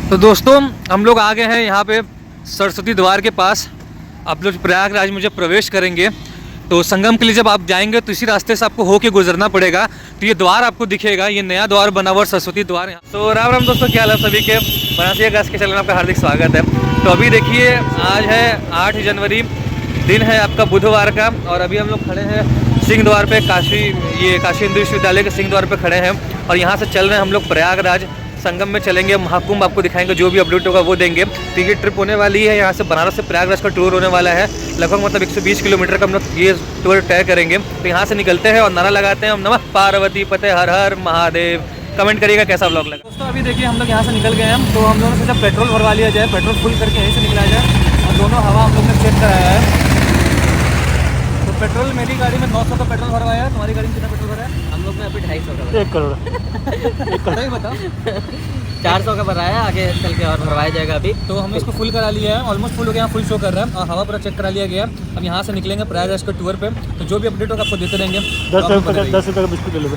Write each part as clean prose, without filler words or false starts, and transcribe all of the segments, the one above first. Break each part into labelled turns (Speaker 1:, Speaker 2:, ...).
Speaker 1: तो दोस्तों हम लोग आ गए हैं यहाँ पे सरस्वती द्वार के पास। आप लोग प्रयागराज में जब प्रवेश करेंगे तो संगम के लिए जब आप जाएंगे तो इसी रास्ते से आपको होके गुजरना पड़ेगा। तो ये द्वार आपको दिखेगा, ये नया द्वार बना हुआ सरस्वती द्वार। तो राम राम दोस्तों, क्या हाल है सभी के। बनारसी आकाश के चैनल में आपका हार्दिक स्वागत है। तो अभी देखिए आज है 8 जनवरी, दिन है आपका बुधवार का, और अभी हम लोग खड़े हैं सिंह द्वार पे। काशी हिंदू विश्वविद्यालय के सिंह द्वार पे खड़े हैं और यहाँ से चल रहे हैं हम लोग प्रयागराज। संगम में चलेंगे, महाकुंभ आपको दिखाएंगे, जो भी अपडेट होगा वो देंगे। तो ये ट्रिप होने वाली है, यहाँ से बनारस से प्रयागराज का टूर होने वाला है। लगभग मतलब 120 किलोमीटर का हम लोग ये टूर तय करेंगे। तो यहाँ से निकलते हैं और नारा लगाते हैं, हम नमः पार्वती पते हर हर महादेव। कमेंट करिएगा कैसा व्लॉग लगा। दोस्तों अभी देखिए हम लोग यहाँ से निकल गए हैं। तो हम लोगों ने सोचा पेट्रोल भरवा लिया जाए, पेट्रोल फुल करके यहीं से निकला जाए। और दोनों हवा हम लोग ने चेक कराया है। तो पेट्रोल मेरी गाड़ी में 900 का पेट्रोल भरवाया है, तुम्हारी गाड़ी में कितना पेट्रोल भरा है? हम लोग ने अभी 250 का। 1 करोड़ 1 करोड़ ही बताओ। 400 का भराया है, आगे चल के और भरवाया जाएगा अभी। तो हमने इसको फुल करा लिया है, ऑलमोस्ट फुल हो गया, फुल शो कर रहा है और हवा पूरा चेक करा लिया गया। अब यहाँ से निकलेंगे प्रयागराज के टूर पे। तो जो भी अपडेट होगा आपको देते रहेंगे। 10 रुपये का बिस्कुट ले लो।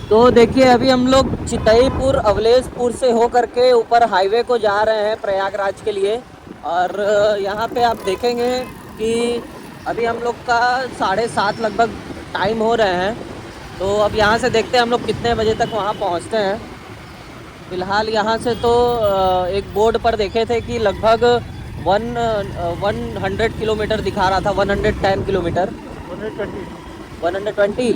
Speaker 2: तो देखिए अभी हम लोग चितईपुर अवलेशपुर से हो करके ऊपर हाईवे को जा रहे हैं प्रयागराज के लिए। और यहाँ पे आप देखेंगे कि अभी हम लोग का 7:30 लगभग टाइम हो रहे हैं। तो अब यहाँ से देखते हैं हम लोग कितने बजे तक वहाँ पहुँचते हैं। फ़िलहाल यहाँ से तो एक बोर्ड पर देखे थे कि लगभग 100 किलोमीटर दिखा रहा था, 110 किलोमीटर 120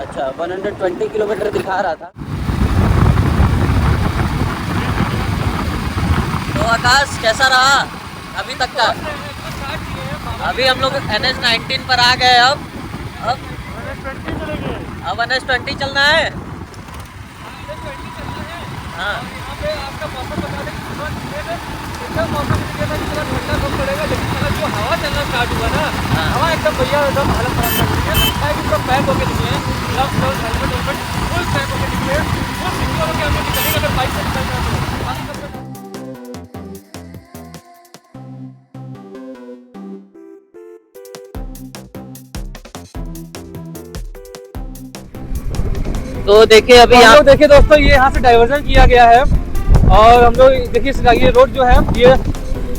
Speaker 2: अच्छा 120 किलोमीटर दिखा रहा था। तो आकाश कैसा रहा अभी तक का? अभी हम लोग NH-19 पर आ गए। अब NH-20 चलना है। हाँ आपका मौसम बता दें कि मौसम पड़ेगा, लेकिन जो हवा चलना स्टार्ट हुआ ना, हवा एकदम बढ़िया, एकदम हालत खराब कर दी है। कि पैक होकर निकले, ग्लव्स हेलमेट फुल पैक होकर निकले, फुल सिक्योर होकर हम लोग निकलेंगे। अगर बाइक से निकलना है तो देखिए अभी हम लोग देखिए दोस्तों, ये यहाँ से डाइवर्जन किया गया है। और हम लोग देखिए ये रोड जो है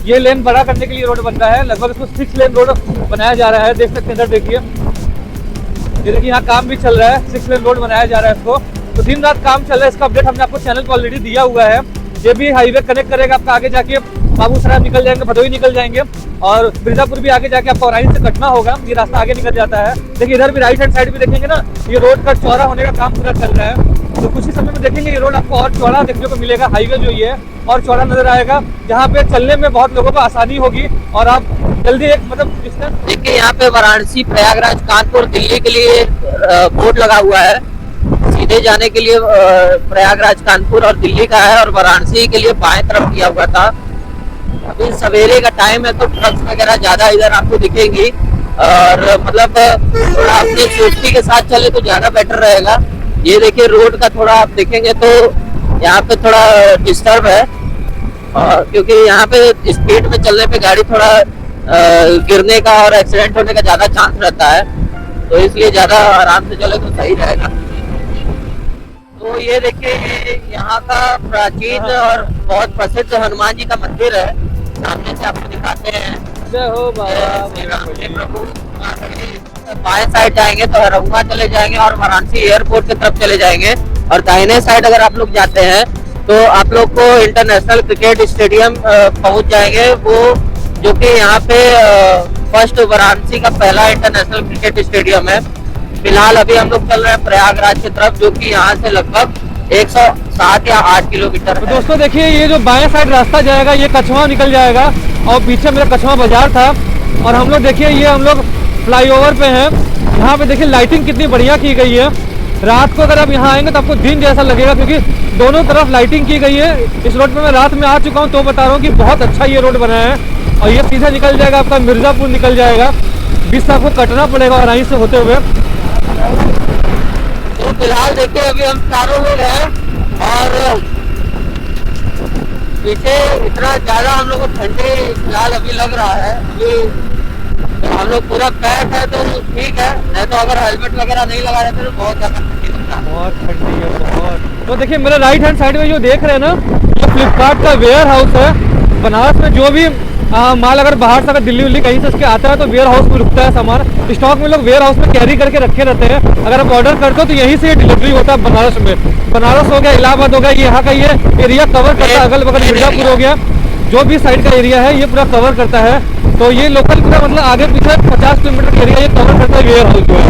Speaker 2: ये लेन बड़ा करने के लिए रोड बन रहा है। लगभग इसको 6 लेन रोड बनाया जा रहा है। देख सकते हैं इधर देखिए, ये देखिए यहाँ काम भी चल रहा है। 6 लेन रोड बनाया जा रहा है इसको। तो दिन रात काम चल रहा है। इसका अपडेट हमने आपको चैनल पर ऑलरेडी दिया हुआ है। ये भी हाईवे कनेक्ट करेगा आपका, आगे जाके बाबूसराय निकल जाएंगे, भदोही निकल जाएंगे और मिर्जापुर भी आगे जाके आपको ऑरेंज से कटना होगा। ये रास्ता आगे निकल जाता है। देखिए इधर भी राइट हैंड साइड भी देखेंगे ना, ये रोड का चौड़ा होने का काम पूरा चल रहा है। तो कुछ ही समय में देखेंगे ये रोड आपको और चौड़ा देखने को मिलेगा। हाईवे जो ये और चौड़ा नजर आएगा, जहाँ पे चलने में बहुत लोगों को आसानी होगी और आप जल्दी एक मतलब डिस्टेंस। देखिए यहाँ पे वाराणसी, प्रयागराज, कानपुर, दिल्ली के लिए बोर्ड लगा हुआ है। सीधे जाने के लिए प्रयागराज, कानपुर और दिल्ली का है, और वाराणसी के लिए बाएं तरफ किया हुआ था। अभी सवेरे का टाइम है तो ट्रक्स वगैरह ज्यादा इधर आपको दिखेंगी। और मतलब थोड़ा अपनी सेफ्टी के साथ चले तो ज्यादा बेटर रहेगा। ये देखिए रोड का थोड़ा आप देखेंगे तो यहाँ पे थोड़ा डिस्टर्ब है, और क्योंकि यहाँ पे स्पीड में चलने पे गाड़ी थोड़ा गिरने का और एक्सीडेंट होने का ज्यादा चांस रहता है। तो इसलिए ज्यादा आराम से चले तो सही रहेगा। तो ये देखिए यहाँ का प्राचीन और बहुत प्रसिद्ध हनुमान जी का मंदिर है। सामने से आपको दिखाते हैं। जय हो बाबा। बाएं साइड जाएंगे तो हरहुआ चले जाएंगे और वाराणसी एयरपोर्ट की तरफ चले जाएंगे। और दाहिने साइड अगर आप लोग जाते हैं तो आप लोग को इंटरनेशनल क्रिकेट स्टेडियम पहुंच जाएंगे, वो जो कि यहाँ पे फर्स्ट वाराणसी का पहला इंटरनेशनल क्रिकेट स्टेडियम है। फिलहाल अभी हम लोग चल रहे हैं प्रयागराज की तरफ, जो कि यहाँ से लगभग 107 या 8 किलोमीटर है। तो दोस्तों देखिए ये जो बाएं साइड रास्ता जाएगा ये कछवा निकल जाएगा, और पीछे मेरा कछवा बाजार था। और हम लोग देखिए ये हम लोग फ्लाईओवर पे हैं। यहाँ पे देखिए लाइटिंग कितनी बढ़िया की गई है। रात को अगर आप यहाँ आएंगे तो आपको दिन जैसा लगेगा, क्योंकि दोनों तरफ लाइटिंग की गई है। इस रोड पे मैं रात में आ चुका हूँ तो बता रहा हूँ कि बहुत अच्छा ये रोड बना है। और ये सीधे निकल जाएगा आपका मिर्जापुर निकल जाएगा, बीच से आपको कटना पड़ेगा और यहीं से होते हुए। तो फिलहाल देखिए अभी हम चारों लोग हैं और पीछे इतना ज्यादा हम लोग को ठंडी फिलहाल अभी लग रहा है। अभी हम लोग पूरा पैक है तो ठीक है, नहीं तो अगर हेलमेट वगैरह नहीं लगा रहते तो बहुत ज्यादा ठंडी लगता है। बहुत ठंडी है बहुत। तो देखिए मेरे राइट हैंड साइड में जो देख रहे हैं ना, ये फ्लिपकार्ट का वेयर हाउस है। बनारस में जो भी माल अगर बाहर से अगर दिल्ली कहीं से उसके आता है तो वेयर हाउस में रुकता है सामान। स्टॉक में लोग वेयर हाउस में कैरी करके रखे रहते हैं। अगर आप ऑर्डर करते हो तो यहीं से डिलीवरी होता है बनारस में। बनारस हो गया, इलाहाबाद हो गया, यहाँ का ये एरिया कवर करता है। अगल बगल मिर्जापुर हो गया, जो भी साइड का एरिया है ये पूरा कवर करता है। तो ये लोकल पूरा मतलब आगे पीछे 50 किलोमीटर का एरिया ये कवर करता है वेयर हाउस जो है।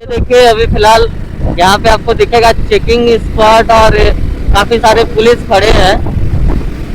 Speaker 3: देखिए अभी फिलहाल यहाँ पे आपको दिखेगा चेकिंग स्पॉट और काफी सारे पुलिस खड़े हैं,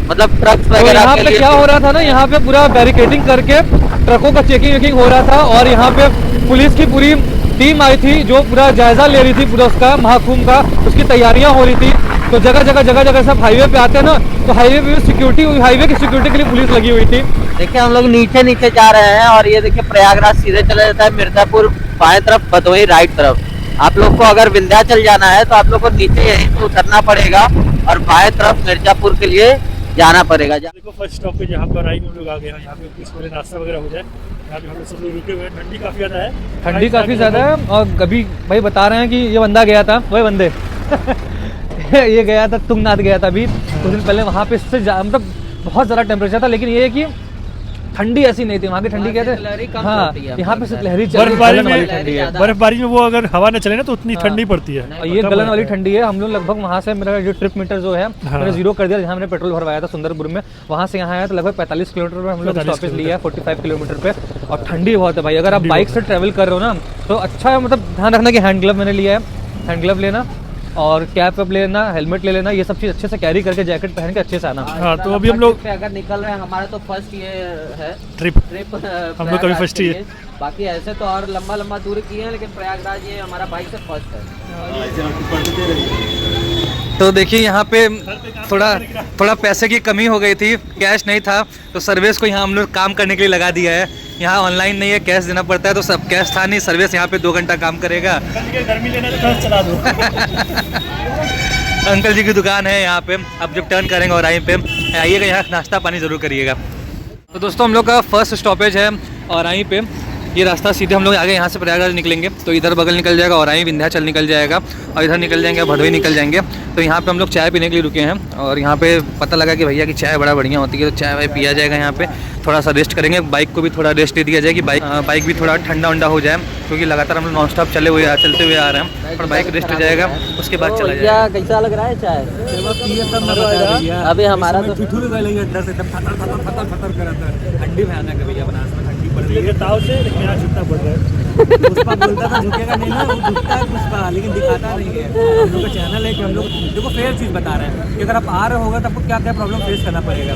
Speaker 3: मतलब ट्रक्स
Speaker 2: तो
Speaker 3: वगैरह
Speaker 2: यहाँ
Speaker 3: के
Speaker 2: पे
Speaker 3: लिए।
Speaker 2: क्या हो रहा था ना, यहाँ पे पूरा बैरिकेडिंग करके ट्रकों का चेकिंग वेकिंग हो रहा था और यहाँ पे पुलिस की पूरी टीम आई थी जो पूरा जायजा ले रही थी पूरा उसका महाकुंभ का, उसकी तैयारियां हो रही थी। तो जगह जगह सब हाईवे पे आते हैं ना, तो हाईवे पे सिक्योरिटी, हाईवे की सिक्योरिटी के लिए पुलिस लगी हुई थी।
Speaker 3: देखिए हम लोग नीचे नीचे जा रहे हैं और ये देखिए प्रयागराज सीधे चला जाता है मिर्जापुर बाएं तरफ, भदोही राइट तरफ। आप लोग को अगर विंध्याचल जाना है तो आप लोग को नीचे यहीं से उतरना पड़ेगा और बाएं तरफ मिर्जापुर के लिए जाना पड़ेगा।
Speaker 4: देखो फर्स्ट स्टॉप पे जहाँ पर आई हम लोग आ गए हैं, यहाँ पे कुछ पहले नाश्ता वगैरह हो जाए। यहाँ पे हम लोग सब लोग रुके हुए हैं, ठंडी काफ़ी ज़्यादा है।
Speaker 2: ठंडी काफ़ी ज़्यादा है और कभी भाई बता रहे हैं कि ये बंदा गया था, वही बंदे ये गया था, तुंगनाथ गया था अभी कुछ दिन पहले। वहाँ पे इससे मतलब बहुत ज़्यादा टेम्परेचर था, लेकिन ये है कि ठंडी ऐसी नहीं थी वहाँ की। ठंडी कहते हैं हाँ, यहाँ पे लहरी
Speaker 4: बर्फबारी में वो अगर हवा न चले ना तो उतनी ठंडी पड़ती है।
Speaker 2: और ये गलन वाली ठंडी है। हम लोग लगभग वहाँ से मेरा जो ट्रिप मीटर जो है मैंने जीरो कर दिया, जहाँ मैंने पेट्रोल भरवाया था सुंदरपुर में, वहाँ से यहाँ आया तो लगभग 45 किलोमीटर पर हम लोग स्टॉपेज लिया है, 45 किलोमीटर पे। और ठंडी बहुत है भाई। अगर आप बाइक से ट्रैवल कर रहे हो ना तो अच्छा है, मतलब ध्यान रखना कि हैंड ग्लव मैंने लिया है, हैंड ग्लव लेना और कैप वैप लेना, हेलमेट ले लेना, ये सब चीज़ अच्छे से कैरी करके जैकेट पहन के अच्छे से आना।
Speaker 4: हाँ तो अभी हम लोग
Speaker 3: अगर निकल रहे हैं, हमारा तो फर्स्ट ये है
Speaker 4: ट्रिप हम लोग कभी फर्स्ट ही है।
Speaker 3: बाकी ऐसे तो और लंबा दूर किए हैं, लेकिन प्रयागराज ये हमारा बाइक से फर्स्ट है।
Speaker 1: तो देखिए यहाँ पे थोड़ा पैसे की कमी हो गई थी, कैश नहीं था तो सर्विस को यहाँ हम लोग काम करने के लिए लगा दिया है। यहाँ ऑनलाइन नहीं है, कैश देना पड़ता है, तो सब कैश था नहीं, सर्विस यहाँ पे 2 घंटा काम करेगा।
Speaker 4: गर्मी लेना तो चला दो।
Speaker 1: अंकल जी की दुकान है यहाँ पे, अब जब टर्न करेंगे और पे आइएगा, यहाँ नाश्ता पानी ज़रूर करिएगा। तो दोस्तों हम लोग का फर्स्ट स्टॉपेज है और पे ये रास्ता सीधे हम लोग आगे यहाँ से प्रयागराज निकलेंगे तो इधर बगल निकल जाएगा और विंध्याचल निकल जाएगा और इधर निकल जाएंगे भदोही निकल जाएंगे। तो यहाँ पे हम लोग चाय पीने के लिए रुके हैं और यहाँ पे पता लगा कि भैया की चाय बड़ा बढ़िया होती है, तो चाय वाय पिया जाएगा। यहाँ पे थोड़ा सा रेस्ट करेंगे, बाइक को भी थोड़ा रेस्ट दे दिया जाए कि बाइक भी थोड़ा ठंडा वंडा हो जाए, क्योंकि लगातार हम लोग नॉन स्टॉप चलते हुए आ रहे हैं और बाइक रेस्ट हो जाएगा, उसके बाद चला जाएगा।
Speaker 3: कैसा लग रहा है चाय? अभी हमारा तो
Speaker 2: ठंडी भयानक है भैया, बनारस में ठंडी पड़ रही है।
Speaker 4: ताव से लेकिन यहाँ झुकना पड़ रहा है।
Speaker 2: पुष्पा बोलता था झुकेगा नहीं ना, वो झुकता है पुष्पा, लेकिन दिखाता नहीं है। हम लोग का चैनल है कि हम लोग देखो फेयर चीज़ बता रहे हैं कि अगर आप आ रहे होगा तो आपको क्या क्या प्रॉब्लम फेस करना पड़ेगा।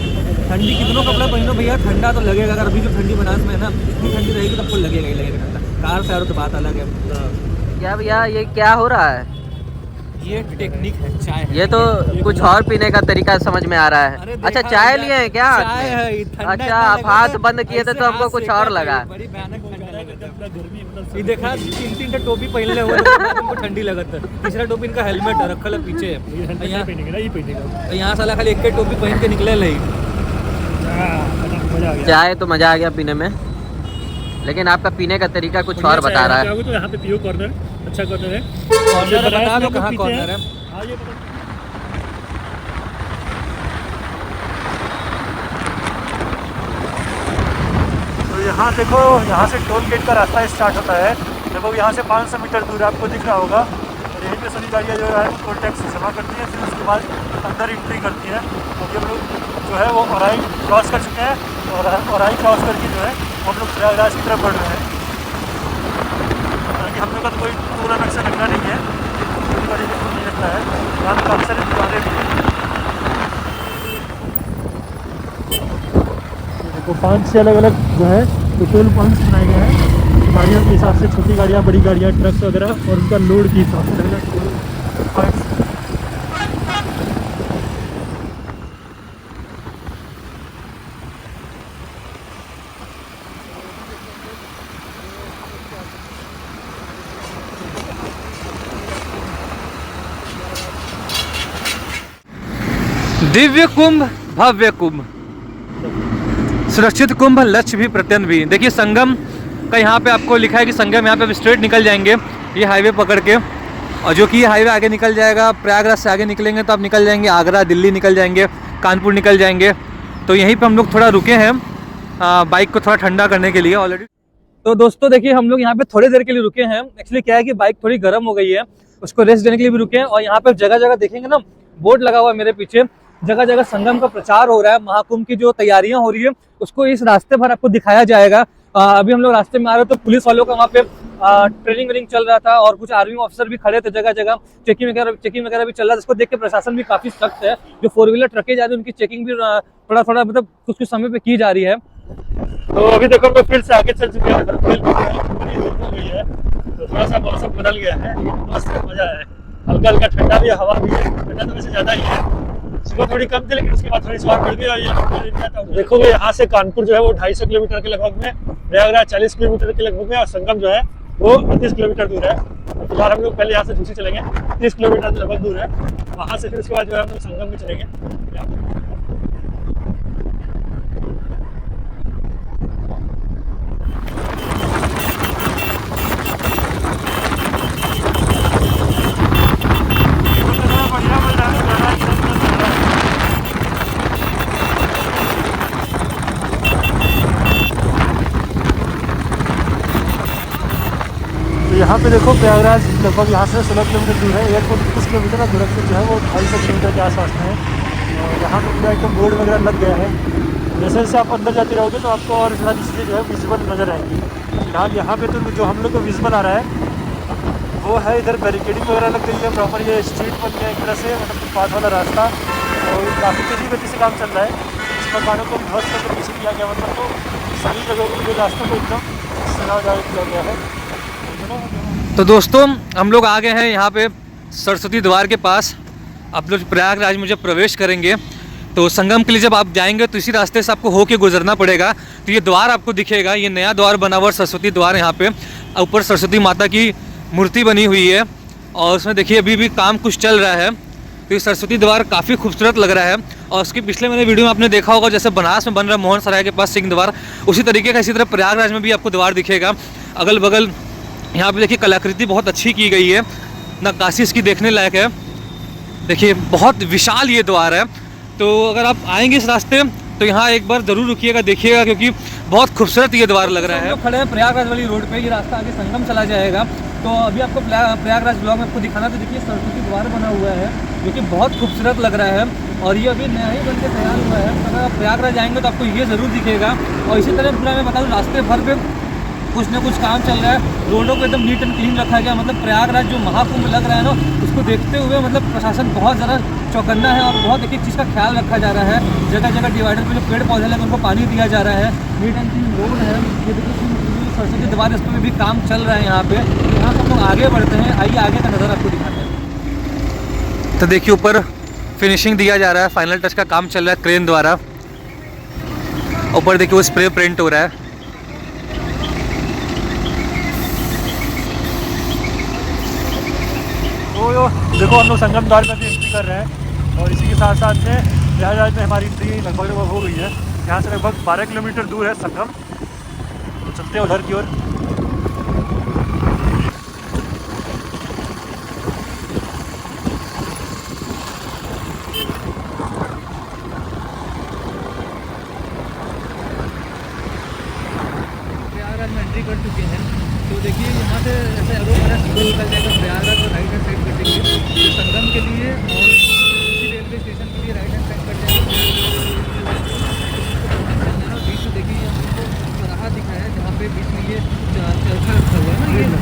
Speaker 2: ठंडी कितनों कपड़े पहनो भैया, ठंडा तो लगेगा। अगर अभी जो ठंडी बनारस में है ना, इतनी ठंडी रहेगी तो आपको लगेगा ही लगेगा ठंडा। कार से आ रहे तो बात अलग है।
Speaker 3: क्या भैया ये क्या हो रहा है?
Speaker 2: ये टेक्निक है, चाय है।
Speaker 3: ये तो कुछ और पीने का तरीका समझ में आ रहा है। अच्छा चाय लिए हैं क्या?
Speaker 2: चाय है,
Speaker 3: अच्छा आप हाथ बंद किए थे तो हमको कुछ और लगा।
Speaker 2: बड़ी भयानक ठंडा लगता है। ये देखा 3 टोपी पहनले हुए हमको ठंडी लगत है। तीसरा टोपी इनका हेलमेट है रखल है पीछे। यहाँ साला खाली एक टोपी पहन के निकले नहीं।
Speaker 3: चाय तो मजा आ गया पीने में, लेकिन आपका पीने का तरीका कुछ और बता रहा है।
Speaker 4: तो यहाँ पे पियो कॉर्नर, अच्छा कॉर्नर है।
Speaker 2: कॉर्नर बता दो कहाँ कॉर्नर है।
Speaker 4: हाँ ये बता। तो यहाँ देखो, यहाँ से टोल गेट का रास्ता स्टार्ट होता है। देखो यहाँ से 500 मीटर दूर आपको दिख रहा होगा। और यहीं पे सभी गाड़ियाँ जो है टोल टैक्स जमा करती हैं, फिर उसके बाद अंदर एंट्री करती हैं। अभी हम लोग जो है वो औराई क्रॉस कर चुके हैं और औराई क्रॉस करके जो है हम लोग प्रयागराज की तरफ बढ़ रहे हैं। ताकि हम लोग का तो कोई टूर अलग से लगना नहीं है, कोई गाड़ी बिल्कुल नहीं लगता है। यहाँ पर काफ़ी सारी दुकानें भी हैं। देखो 5 से अलग अलग जो है पेट्रोल पंप्स बनाए गए हैं गाड़ियों के हिसाब से, छोटी गाड़ियाँ, बड़ी गाड़ियाँ, ट्रक्स वगैरह, और उनका लोड के हिसाब से अलग पेट्रोल पंप्स।
Speaker 1: दिव्य कुंभ भव्य कुंभ, सुरक्षित कुंभ, लक्ष्य भी प्रत्यंत भी। देखिए संगम का यहाँ पे आपको लिखा है कि संगम यहाँ पे स्ट्रेट निकल जाएंगे ये हाईवे पकड़ के और जो कि ये हाईवे आगे निकल जाएगा, प्रयागराज से आगे निकलेंगे तो आप निकल जाएंगे आगरा, दिल्ली निकल जाएंगे, कानपुर निकल जाएंगे। तो यहीं पे हम लोग थोड़ा रुके हैं बाइक को थोड़ा ठंडा करने के लिए ऑलरेडी। तो दोस्तों देखिए, हम लोग यहाँ पे थोड़ी देर के लिए रुके हैं। एक्चुअली क्या है कि बाइक थोड़ी गर्म हो गई है, उसको रेस्ट देने के लिए भी रुके हैं। और यहाँ पे जगह जगह देखेंगे ना, बोर्ड लगा हुआ है मेरे पीछे, जगह जगह संगम का प्रचार हो रहा है, महाकुंभ की जो तैयारियां हो रही है उसको इस रास्ते भर आपको दिखाया जाएगा। अभी हम लोग रास्ते में आ रहे तो पुलिस वालों का वहाँ पे ट्रेनिंग व्रेनिंग चल रहा था और कुछ आर्मी ऑफिसर भी खड़े थे, जगह जगह चेकिंग वगैरह भी चल रहा था। जिसको देख के प्रशासन भी काफी सख्त है। जो 4 व्हीलर ट्रकें जा रही है उनकी चेकिंग भी थोड़ा थोड़ा मतलब कुछ कुछ समय पे की जा रही है।
Speaker 4: तो अभी देखो हम लोग फिर से आगे चल चुके हैं, हो गई है तो थोड़ा सा मौसम बदल गया है, मस्त मजा है, हल्का हल्का ठंडा भी है, हवा भी है। ठंडा तो वैसे ज्यादा ही है, सुबह थोड़ी कम थी लेकिन उसके बाद थोड़ी सवार बढ़ गई। और ये देखोगे यहाँ से कानपुर जो है वो 250 किलोमीटर के लगभग में, प्रयागराज 40 किलोमीटर के लगभग में, और संगम जो है वो 30 किलोमीटर दूर है। फिलहाल हम लोग पहले यहाँ से झूसी चलेंगे, 30 किलोमीटर से लगभग दूर है। वहाँ से फिर उसके बाद जो है हम लोग संगम में चलेंगे। यहाँ पे देखो प्रयागराज लगभग यहाँ से 16 किलोमीटर दूर है, एयरपोर्ट 30 किलोमीटर और गोरखपुर जो है वो 250 किलोमीटर के आसपास में है। और यहाँ पे पूरा एकदम बोर्ड वगैरह लग गया है। जैसे जैसे आप अंदर जाते रहोगे तो आपको और सारी चीज़ें जो है विजिबल नजर आएंगी। फिलहाल यहाँ पे तो जो हम लोग को विजिबल आ रहा है वो है, इधर बैरिकेडिंग वगैरह लग गई है, प्रॉपर ये स्ट्रीट बन गया एक तरह से, मतलब फुटपाथ वाला रास्ता। और काफ़ी तेज़ी गति से काम चल रहा है। इस मकानों को ध्वस्त करके पीछे किया गया, मतलब तो सभी जगहों के लिए रास्तों को एकदम सजावट किया गया है।
Speaker 1: तो दोस्तों हम लोग आ गए हैं यहाँ पे सरस्वती द्वार के पास। आप लोग प्रयागराज में जब प्रवेश करेंगे तो संगम के लिए जब आप जाएंगे तो इसी रास्ते से आपको होके गुजरना पड़ेगा। तो ये द्वार आपको दिखेगा, ये नया द्वार बना हुआ सरस्वती द्वार। यहाँ पे ऊपर सरस्वती माता की मूर्ति बनी हुई है और उसमें देखिए अभी भी काम कुछ चल रहा है। तो ये सरस्वती द्वार काफ़ी खूबसूरत लग रहा है। और उसके पिछले मैंने वीडियो में आपने देखा होगा, जैसे बनारस में बन रहा है मोहन सराय के पास सिंह द्वार, उसी तरीके का इसी तरह प्रयागराज में भी आपको द्वार दिखेगा। अगल बगल यहाँ पे देखिए कलाकृति बहुत अच्छी की गई है, नक्काशी इसकी देखने लायक है। देखिए बहुत विशाल ये द्वार है। तो अगर आप आएंगे इस रास्ते तो यहाँ एक बार ज़रूर रुकिएगा, देखिएगा, क्योंकि बहुत खूबसूरत ये द्वार लग रहा है। हम खड़े हैं प्रयागराज वाली रोड पे, ये रास्ता आगे संगम चला जाएगा। तो अभी आपको प्रयागराज ब्लॉग में आपको दिखाना, तो देखिए सरस्वती द्वार बना हुआ है जो कि बहुत खूबसूरत लग रहा है और ये अभी नया ही बन के तैयार हुआ है। अगर आप प्रयागराज आएंगे तो आपको ये ज़रूर दिखेगा। और इसी तरह पूरा मैं बता दूँ रास्ते भर पे कुछ ना कुछ काम चल रहा है, रोडों को एकदम नीट एंड क्लीन रखा गया। मतलब प्रयागराज जो महाकुंभ लग रहा है ना, उसको देखते हुए मतलब प्रशासन बहुत ज़्यादा चौकन्ना है और बहुत एक एक चीज़ का ख्याल रखा जा रहा है। जगह जगह डिवाइडर पे जो पेड़ पौधे लगे उनको पानी दिया जा रहा है, नीट एंड क्लीन रोड है। ये देखिए सरस्वती द्वार, इस पर भी काम चल रहा है यहाँ पे। यहाँ से हम लोग आगे बढ़ते हैं, आइए आगे का नज़र आपको दिखाते हैं। तो देखिए ऊपर फिनिशिंग दिया जा रहा है, फाइनल टच का काम चल रहा है क्रेन द्वारा। ऊपर देखिए वो स्प्रे प्रिंट हो रहा है।
Speaker 4: तो देखो हम लोग संगम द्वार में भी एंट्री कर रहे हैं और इसी के साथ साथ में प्रयागराज में हमारी एंट्री लगभग हो गई है। यहाँ से लगभग 12 किलोमीटर दूर है संगम। तो चलते हैं उधर की ओर।
Speaker 2: प्रयागराज में एंट्री कर चुके हैं। तो देखिए यहाँ से ऐसे एरो मेरा सीधे निकल जाएगा प्रयागराज और राइट हैंड साइड कर देंगे संगम के लिए, और इसी रेलवे स्टेशन के लिए राइट हैंड साइड कर जाएंगे। बीच में देखिए हमको चौराहा दिखा है जहाँ पे बीच में ये चरखा रखा हुआ है ना,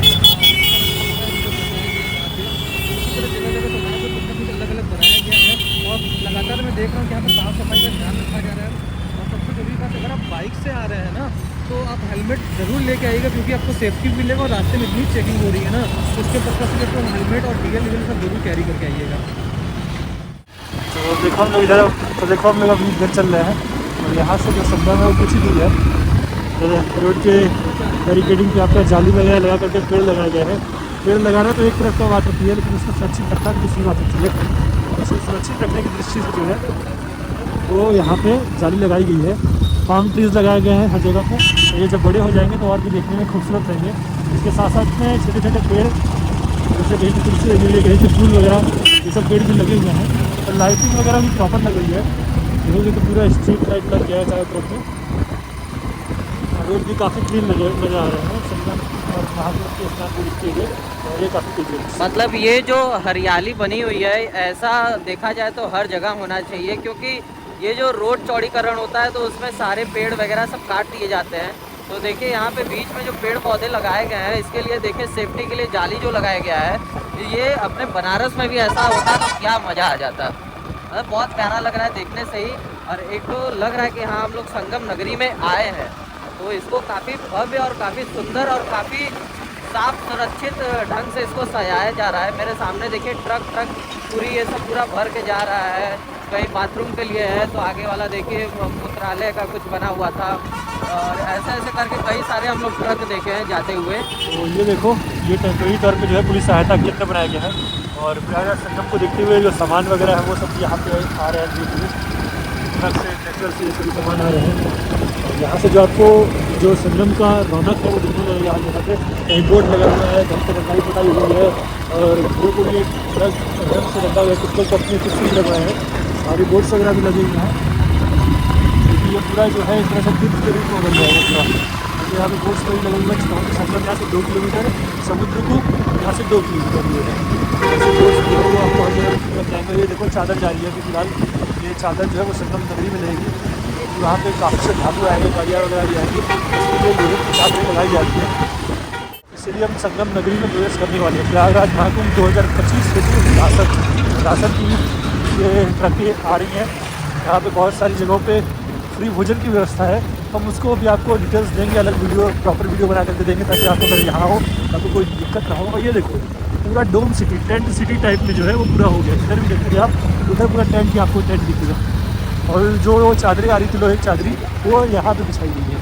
Speaker 2: ये अलग अलग बनाया गया है। और लगातार मैं देख रहा हूँ कि यहाँ पर साफ सफाई का ध्यान रखा जा रहा है। और सबसे जरूरी बात, अगर आप बाइक से आ रहे हैं ना तो आप हेलमेट ज़रूर लेके आइएगा, क्योंकि आपको सेफ्टी भी मिलेगा। और रास्ते में इतनी चेकिंग हो रही है ना, तो उसके पर्पज से आपको हेलमेट और डीएल सब जरूर कैरी करके आइएगा।
Speaker 4: तो देखो हम लोग इधर, तो देखो हम लोग अभी इधर चल रहे हैं और यहाँ से जो संगम है वो कुछ ही दूर है। तो रोड के बैरिकेडिंग पे आपका जाली वगैरह लगा करके पेड़ लगाया गया है। पेड़ लगाना तो एक तरफ का बात होती है, लेकिन उसको सुरक्षित रखना दूसरी बात होती है। उसे सुरक्षित रखने की दृष्टि से जो है वो यहाँ पे जाली लगाई गई है। पाम ट्रीज़ लगाए गए हैं हर जगह पे। ये जब बड़े हो जाएंगे तो और भी देखने में खूबसूरत रहेंगे। इसके साथ साथ में छोटे छोटे पेड़ जैसे कहीं पे तुलसी लगी हुई है, कहीं पे फूल वगैरह ये सब पेड़ भी लगे हुए हैं और लाइटिंग वगैरह भी प्रॉपर लग रही है। देखोगे तो पूरा स्ट्रीट लाइट लग गया है चारों तरफ में। रोड भी काफ़ी क्लीन नजर आ रहे हैं संगम और महाकुंभ के स्नान को के लिए, और ये काफ़ी क्लीन है।
Speaker 3: मतलब ये जो हरियाली बनी हुई है ऐसा देखा जाए तो हर जगह होना चाहिए, क्योंकि ये जो रोड चौड़ीकरण होता है तो उसमें सारे पेड़ वगैरह सब काट दिए जाते हैं। तो देखिए यहाँ पे बीच में जो पेड़ पौधे लगाए गए हैं इसके लिए देखिए सेफ्टी के लिए जाली जो लगाया गया है, ये अपने बनारस में भी ऐसा होता तो क्या मज़ा आ जाता। मतलब बहुत प्यारा लग रहा है देखने से ही। और एक तो लग रहा है कि हाँ हम लोग संगम नगरी में आए हैं, तो इसको काफ़ी भव्य और काफ़ी सुंदर और काफ़ी साफ सुरक्षित ढंग से इसको सजाया जा रहा है। मेरे सामने देखिए ट्रक पूरी ये सब पूरा भर के जा रहा है। कहीं बाथरूम के लिए है तो आगे वाला देखिए मूत्रालय का कुछ बना हुआ था, और ऐसे ऐसे करके कई सारे हम लोग ट्रक देखे हैं जाते हुए।
Speaker 4: तो ये देखो ये टेम्प्रेरी तौर पे जो है पुलिस सहायता केंद्र बनाया गया है, और प्रयागराज संगम को देखते हुए जो सामान वगैरह है वो सब यहाँ पे आ रहे हैं। ट्रक से ट्रैक्टर से सभी सामान आ रहे हैं। और यहाँ से जो आपको जो संगम का रौनक है वो दिखने लगेगा। यहाँ पे कहीं बोर्ड लगा हुआ है, घर पर रंगाई पुताई हुई है, और वो को भी एक रंग से रंगा हुआ है, कुछ लोग अपने कुछ भी लगवाए हैं, सारी बोर्ड्स वगैरह भी लगे हुए हैं। क्योंकि ये पूरा जो है इस तरह से तीर्थ के रूप में बन जाएगा पूरा। तो यहाँ पे बोर्ड्स भी लगे हुए हैं। संगम यहाँ से 2 किलोमीटर, समुद्र को यहाँ से 2 किलोमीटर दूर है। जैसे बोर्ड्स जो है वो आपको जाएंगे। ये देखो चादर जा रही है, कि फिलहाल ये चादर जो है वो संगम नगरी में रहेगी। वहाँ पे काफ़ी से ढाबू आएंगे, गाड़ियाँ वगैरह भी आएंगी, इसलिए लोगों की चादरें लगाई जाती है। इसलिए हम संगम नगरी में प्रवेश करने वाले हैं। प्रयागराज महाकुंभ 2025 हेतु विरासत की ये ट्रकें आ रही हैं। यहाँ पे बहुत सारी जगहों पे फ्री भोजन की व्यवस्था है। हम उसको भी आपको डिटेल्स देंगे, अलग वीडियो प्रॉपर वीडियो बना करके देंगे, ताकि आपको अगर यहाँ हो आपको कोई दिक्कत ना हो। और ये देखो पूरा डोम सिटी, टेंट सिटी टाइप में जो है वो पूरा हो गया। इधर भी देखेंगे आप, उधर पूरा टेंट ही आपको टेंट दिखेगा। और जो चादरें आ रही थी लोहे की चादरी, वो यहाँ पे बिछाई गई है।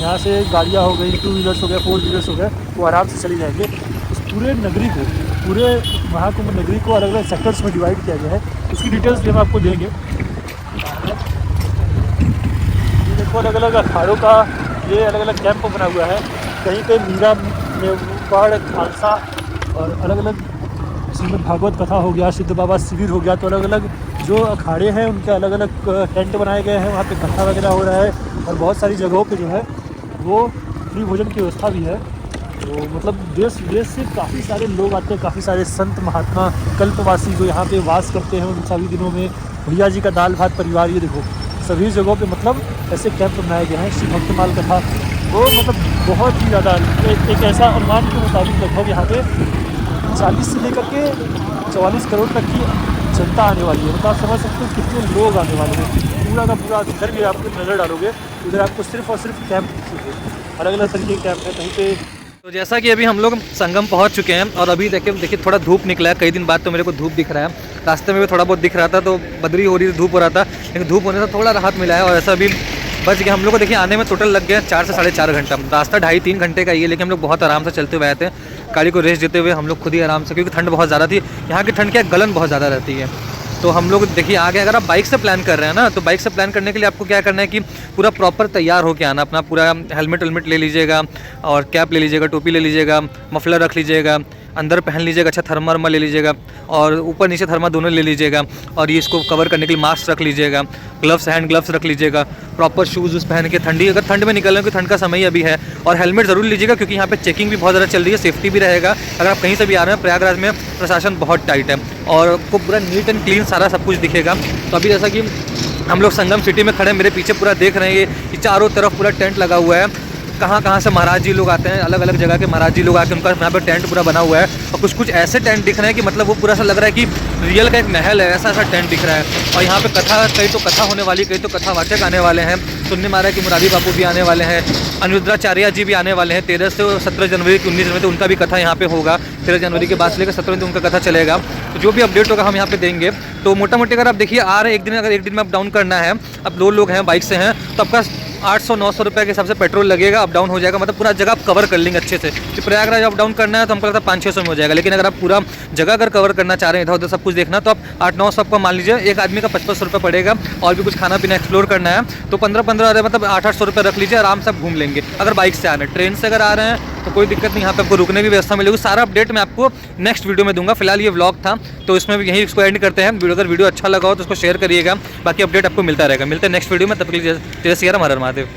Speaker 4: यहाँ से गाड़ियाँ हो गई, 2 व्हीलर्स हो गए, 4 व्हीलर्स हो गए, वो आराम से चली जाएंगे। उस पूरे नगरी को, पूरे महाकुंभ नगरी को अलग अलग सेक्टर्स में डिवाइड किया गया है। उसकी डिटेल्स भी हम आपको देंगे। ये देखो अलग अलग अखाड़ों का ये अलग अलग कैंप बना हुआ है। कहीं पे मीरा मेवाड़ खालसा और अलग अलग श्रीमद् भागवत कथा हो गया, सिद्ध बाबा शिविर हो गया। तो अलग अलग जो अखाड़े हैं उनके अलग अलग टेंट बनाए गए हैं, वहाँ पे कथा वगैरह हो रहा है। और बहुत सारी जगहों पे जो है वो फ्री भोजन की व्यवस्था भी है। तो मतलब देश विदेश से काफ़ी सारे लोग आते हैं, काफ़ी सारे संत महात्मा कल्पवासी जो यहाँ पे वास करते हैं उन सभी दिनों में। भैया जी का दाल भात परिवार, ये देखो सभी जगहों पे मतलब ऐसे कैंप बनाए गए हैं। श्री भक्तमाल कथा वो मतलब बहुत ही ज़्यादा एक ऐसा अनुमान के मुताबिक लगभग यहाँ पे 40 से लेकर के 44 करोड़ तक की जनता आने वाली है। मतलब आप समझ सकते हो कितने लोग आने वाले हैं। पूरा का पूरा इधर भी आपको नज़र डालोगे, उधर आपको सिर्फ और सिर्फ कैंप अलग अलग तरीके के कैंप है कहीं पे।
Speaker 1: तो जैसा कि अभी हम लोग संगम पहुंच चुके हैं, और अभी देखिए थोड़ा धूप निकला है। कई दिन बाद तो मेरे को धूप दिख रहा है। रास्ते में भी थोड़ा बहुत दिख रहा था, तो बदरी हो रही थी, धूप हो रहा था, लेकिन धूप होने से थोड़ा राहत मिला है। और ऐसा भी बच गया हम लोग को। देखिए आने में टोटल लग गया 4 से 4.5 घंटा। रास्ता 2.5-3 घंटे का ही है, लेकिन हम लोग बहुत आराम से चलते हुए आए थे। गाड़ी को रेस्ट देते हुए हम लोग खुद ही आराम से, क्योंकि ठंड बहुत ज़्यादा थी। यहाँ की ठंड क्या गलन बहुत ज़्यादा रहती है। तो हम लोग देखिए आगे, अगर आप बाइक से प्लान कर रहे हैं ना, तो बाइक से प्लान करने के लिए आपको क्या करना है कि पूरा प्रॉपर तैयार होकर आना। अपना पूरा हेलमेट ले लीजिएगा, और कैप ले लीजिएगा, टोपी ले लीजिएगा, मफलर रख लीजिएगा, अंदर पहन लीजिएगा, अच्छा थर्मा ले लीजिएगा, और ऊपर नीचे थर्मा दोनों ले लीजिएगा। और ये इसको कवर करने के लिए मास्क रख लीजिएगा, ग्लव्स, हैंड ग्लव्स रख लीजिएगा, प्रॉपर शूज़ पहन के। ठंडी अगर ठंड में निकल रहे हो, क्योंकि ठंड का समय अभी है। और हेलमेट ज़रूर लीजिएगा, क्योंकि यहाँ पे चेकिंग भी बहुत ज़्यादा चल रही है, सेफ्टी भी रहेगा। अगर आप कहीं से भी आ रहे हैं, प्रयागराज में प्रशासन बहुत टाइट है, और आपको पूरा नीट एंड क्लीन सारा सब कुछ दिखेगा। तो अभी जैसा कि हम लोग संगम सिटी में खड़े हैं, मेरे पीछे पूरा देख रहे हैं कि चारों तरफ पूरा टेंट लगा हुआ है। कहाँ से महाराज जी लोग आते हैं, अलग अलग जगह के महाराज जी लोग आके उनका यहाँ पे टेंट पूरा बना हुआ है। और कुछ ऐसे टेंट दिख रहे हैं कि मतलब वो पूरा सा लग रहा है कि रियल का एक महल है, ऐसा टेंट दिख रहा है। और यहाँ पे कई तो कथा होने वाली, कई तो कथावाचक आने वाले हैं। सुनने में आ रहा है कि मुरारी बापू भी आने वाले हैं, अनिरुद्धाचार्य जी भी आने वाले हैं। 13 से 17 जनवरी की 19 जनवरी तो उनका भी कथा यहाँ पे होगा। 13 जनवरी के बाद से लेकर 17 तक उनका कथा चलेगा। तो जो भी अपडेट होगा हम यहाँ पे देंगे। तो मोटा मोटी अगर आप देखिए आ रहे एक दिन में अप डाउन करना है, अब 2 लोग हैं, बाइक से हैं, तो आपका 800-900 रुपये के हिसाब से पेट्रोल लगेगा, अप डाउन हो जाएगा, मतलब पूरा जगह आप कवर कर लेंगे अच्छे से। कि प्रयागराज अप डाउन करना है तो हमको लगता है 500-600 में हो जाएगा, लेकिन अगर आप पूरा जगह अगर कवर करना चाह रहे हैं, इधर उधर सब कुछ देखना, तो आप 800-900 आपका मान लीजिए एक आदमी का 5500 रुपये पड़ेगा। और भी कुछ खाना पीना एक्सप्लोर करना है तो 15-15 मतलब 800-800 रुपये रख लीजिए, आराम से आप घूम लेंगे। अगर बाइक से आ रहे हैं, ट्रेन से अगर आ रहे हैं तो कोई दिक्कत नहीं, यहाँ पे आपको रुकने की व्यवस्था मिलेगी। सारा अपडेट मैं आपको नेक्स्ट वीडियो में दूंगा। फिलहाल ये व्लॉग था तो इसमें भी यहीं इसको एंड करते हैं। अगर वीडियो अच्छा लगा हो तो उसको शेयर करिएगा, बाकी अपडेट आपको मिलता रहेगा। मिलते हैं नेक्स्ट वीडियो में, तब तक के लिए जय सिया राम, हर हर महादेव।